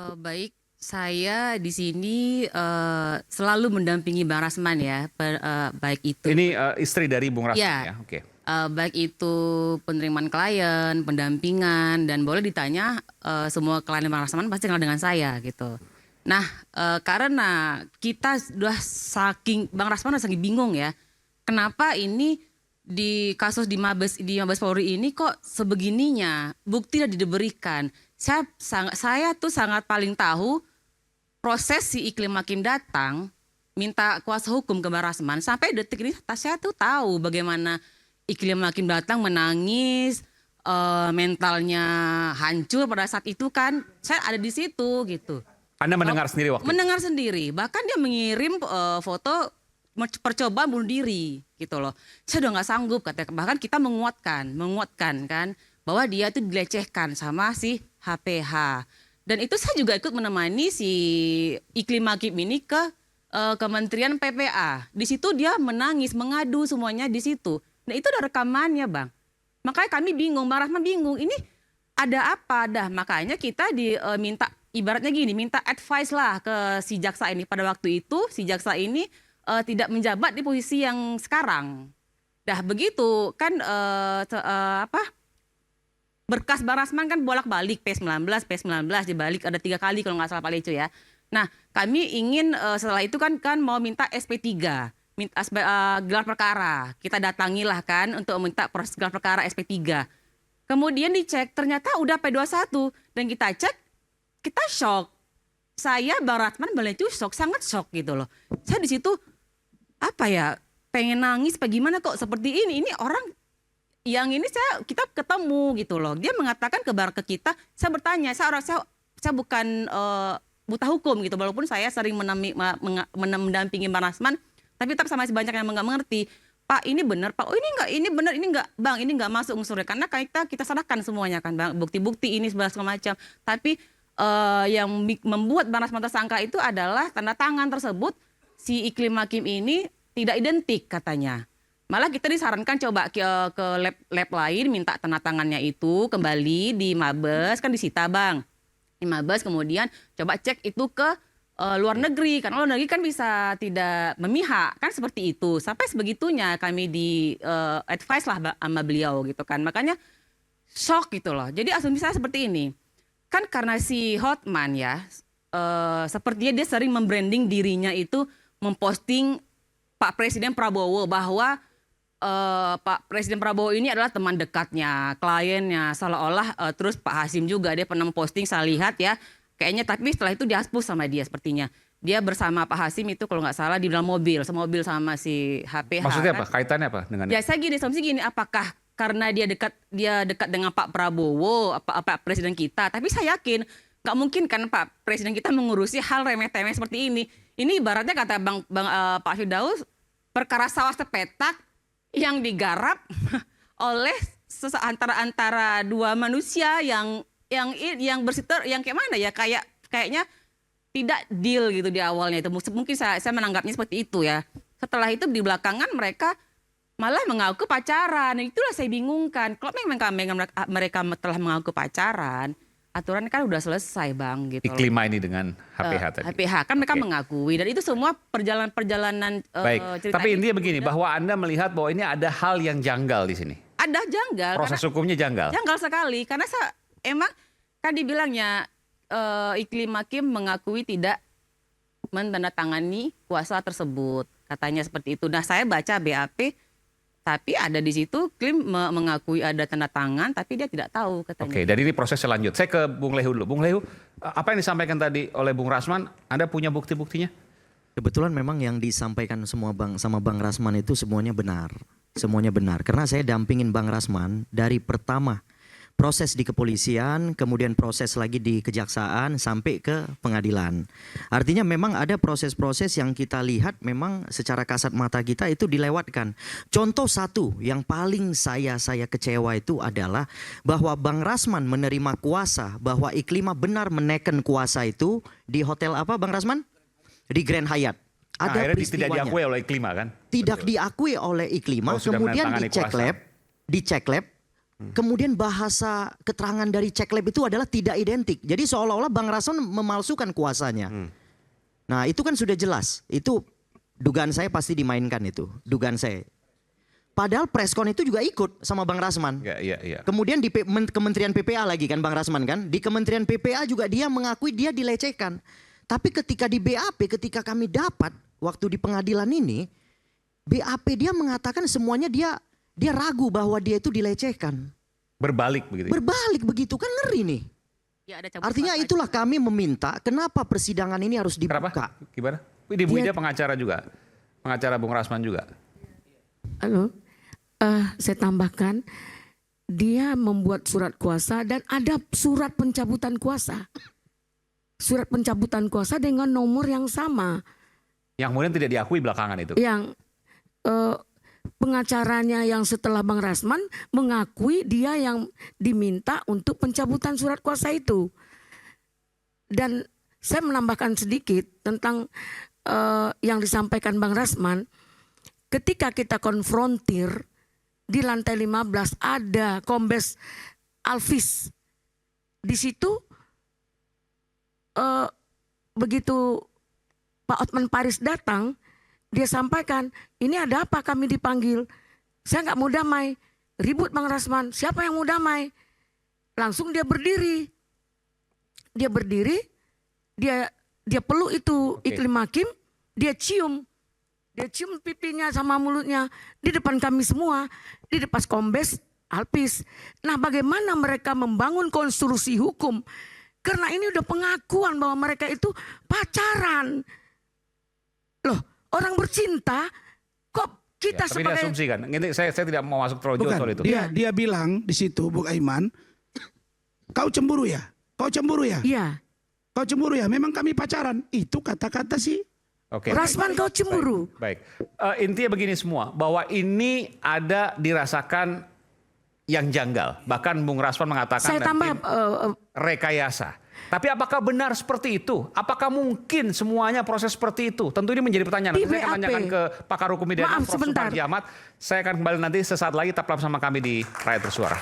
Baik, saya di sini selalu mendampingi Bang Rasman ya, baik itu Ini istri dari Bung Rasman ya, ya, oke. baik itu penerimaan klien, pendampingan, dan boleh ditanya semua klien Bang Rasman pasti kenal dengan saya gitu. Nah, karena kita sudah Bang Rasman udah saking bingung ya, kenapa ini di kasus di Mabes Polri ini kok sebegininya bukti tidak diberikan. Saya tuh sangat paling tahu proses si Iklim Hakim datang minta kuasa hukum ke Bang Rasman sampai detik ini saya tuh tahu bagaimana Iklim Hakim datang menangis, mentalnya hancur pada saat itu kan saya ada di situ gitu. Anda mendengar sendiri waktu itu? Mendengar sendiri, bahkan dia mengirim foto percobaan bunuh diri gitu loh. Saya udah nggak sanggup katanya, bahkan kita menguatkan kan bahwa dia itu dilecehkan sama si HPH. Dan itu saya juga ikut menemani si Iklim Hakim ini ke Kementerian PPA. Di situ dia menangis, mengadu semuanya di situ. Nah itu ada rekamannya Bang. Makanya kami bingung, Bang Rahman bingung. Ini ada apa dah? Makanya kita diminta ibaratnya gini, minta advice lah ke si jaksa ini. Pada waktu itu si jaksa ini tidak menjabat di posisi yang sekarang. Dah begitu kan berkas Bang Rasman kan bolak-balik P19 dibalik ada 3 kali kalau nggak salah Pak Leco ya. Nah kami ingin setelah itu kan mau minta SP3, minta gelar perkara. Kita datangilah kan untuk minta proses gelar perkara SP3. Kemudian dicek ternyata udah P21 dan kita cek kita shock. Saya Bang Rasman itu shock, sangat shock gitu loh. Saya di situ apa ya pengen nangis bagaimana kok seperti ini orang yang ini kita ketemu gitu loh. Dia mengatakan ke kita, saya bertanya, saya bukan buta hukum gitu, walaupun saya sering mendampingi Bang Rasman, tapi tetap sama banyak yang nggak mengerti. Pak ini benar, Pak. Oh ini enggak, ini benar, ini enggak, Bang, ini enggak masuk unsurnya karena kita serahkan semuanya kan, Bang, bukti-bukti ini segala macam. Tapi yang membuat Bang Rasman tersangka itu adalah tanda tangan tersebut si Iklim Hakim ini tidak identik katanya. Malah kita disarankan coba ke lab lain minta tanda tangannya itu kembali di Mabes kan disita Bang. Di Mabes kemudian coba cek itu ke luar negeri karena luar negeri kan bisa tidak memihak kan seperti itu. Sampai sebegitunya kami di advice lah sama beliau gitu kan. Makanya shock gitu loh. Jadi asumsi saya seperti ini. Kan karena si Hotman ya sepertinya dia sering membranding dirinya itu memposting Pak Presiden Prabowo bahwa Pak Presiden Prabowo ini adalah teman dekatnya, kliennya, seolah-olah terus Pak Hasim juga dia pernah memposting saya lihat ya, kayaknya tapi setelah itu dihapus sama dia sepertinya. Dia bersama Pak Hasim itu kalau nggak salah di dalam mobil, semobil sama si HPH. Maksudnya kan? apa? Kaitannya apa dengan Ya saya gini, apakah karena dia dekat dengan Pak Prabowo, Pak Presiden kita, tapi saya yakin nggak mungkin kan Pak Presiden kita mengurusi hal remeh-temeh seperti ini. Ini ibaratnya kata Pak Firdaus, perkara sawah sepetak yang digarap oleh antara dua manusia yang bersitter yang kayak mana ya kayaknya tidak deal gitu di awalnya itu mungkin saya menanggapnya seperti itu ya. Setelah itu di belakangan mereka malah mengaku pacaran. Itulah saya bingungkan. Kalau memang mereka telah mengaku pacaran, aturan kan udah selesai Bang gitu. Iklim ini dengan HPH tadi. HPH kan mereka mengakui dan itu semua perjalanan Baik, cerita tapi intinya itu begini bahwa Anda melihat bahwa ini ada hal yang janggal di sini. ada janggal. Proses hukumnya janggal. Janggal sekali karena emang kan dibilangnya Iklim Hakim mengakui tidak menandatangani kuasa tersebut. Katanya seperti itu. Nah, saya baca BAP tapi ada di situ Iklim mengakui ada tanda tangan tapi dia tidak tahu katanya. Oke, dari ini proses selanjut. Saya ke Bung Lehu dulu. Bung Lehu, apa yang disampaikan tadi oleh Bung Rasman, Anda punya bukti-buktinya? Kebetulan memang yang disampaikan sama Bang Rasman itu semuanya benar. Semuanya benar. Karena saya dampingin Bang Rasman dari pertama proses di kepolisian, kemudian proses lagi di kejaksaan sampai ke pengadilan. Artinya memang ada proses-proses yang kita lihat memang secara kasat mata kita itu dilewatkan. Contoh satu yang paling saya kecewa itu adalah bahwa Bang Rasman menerima kuasa, bahwa Iklima benar menekan kuasa itu di hotel apa Bang Rasman? Di Grand Hyatt. Ada Akhirnya tidak peristiwanya. diakui oleh Iklima kan? Tidak diakui oleh Iklima, Oh, sudah kemudian menandatangani dicek lab, Kemudian bahasa keterangan dari cek lab itu adalah tidak identik. Jadi seolah-olah Bang Rasman memalsukan kuasanya. Nah itu kan sudah jelas. Itu dugaan saya pasti dimainkan itu. Dugaan saya. Padahal preskon itu juga ikut sama Bang Rasman. Iya. Kemudian di Kementerian PPA lagi kan Bang Rasman kan. Di Kementerian PPA juga dia mengakui dia dilecehkan. Tapi ketika di BAP, ketika kami dapat waktu di pengadilan ini, BAP dia mengatakan semuanya dia ragu bahwa dia itu dilecehkan. Berbalik begitu. Berbalik begitu kan ngeri nih. Ya, ada cabut Artinya kuasa. itulah kami meminta kenapa persidangan ini harus Kenapa? dibuka. Gimana? Ibu Ida pengacara juga. Pengacara Bung Rasman juga. Halo, saya tambahkan, dia membuat surat kuasa dan ada surat pencabutan kuasa. Surat pencabutan kuasa dengan nomor yang sama. Yang kemudian tidak diakui belakangan itu. Yang pengacaranya yang setelah Bang Rasman mengakui dia yang diminta untuk pencabutan surat kuasa itu. Dan saya menambahkan sedikit tentang yang disampaikan Bang Rasman. Ketika kita konfrontir di lantai 15 ada Kombes Alvis. Di situ begitu Pak Otman Paris datang, dia sampaikan, ini ada apa kami dipanggil? Saya nggak mau damai. Ribut Bang Rasman, siapa yang mau damai? Langsung dia berdiri. Dia berdiri, dia peluk itu Iklim Hakim, dia cium. Dia cium pipinya sama mulutnya di depan kami semua, di depan Kombes Alvis. Nah, bagaimana mereka membangun konstruksi hukum? Karena ini udah pengakuan bahwa mereka itu pacaran. Loh, orang bercinta kok kita Tapi sebagai diasumsikan. Ini saya tidak mau masuk terlalu jauh Bukan, soal itu. dia bilang di situ Bung Aiman, kau cemburu ya? Kau cemburu ya? Iya. Kau cemburu ya? Memang kami pacaran. Itu kata-kata sih. Oke. Rasman kau cemburu. Baik. Intinya begini semua, bahwa ini ada dirasakan yang janggal. Bahkan Bung Rasman mengatakan Saya dan tambah tim rekayasa. Tapi apakah benar seperti itu? Apakah mungkin semuanya proses seperti itu? Tentu ini menjadi pertanyaan. Di Nanti saya akan BAP. tanyakan ke pakar hukum pidana Maaf, Prof. sebentar. Suparji Ahmad. Saya akan kembali nanti sesaat lagi tetaplah bersama kami di Rakyat Bersuara.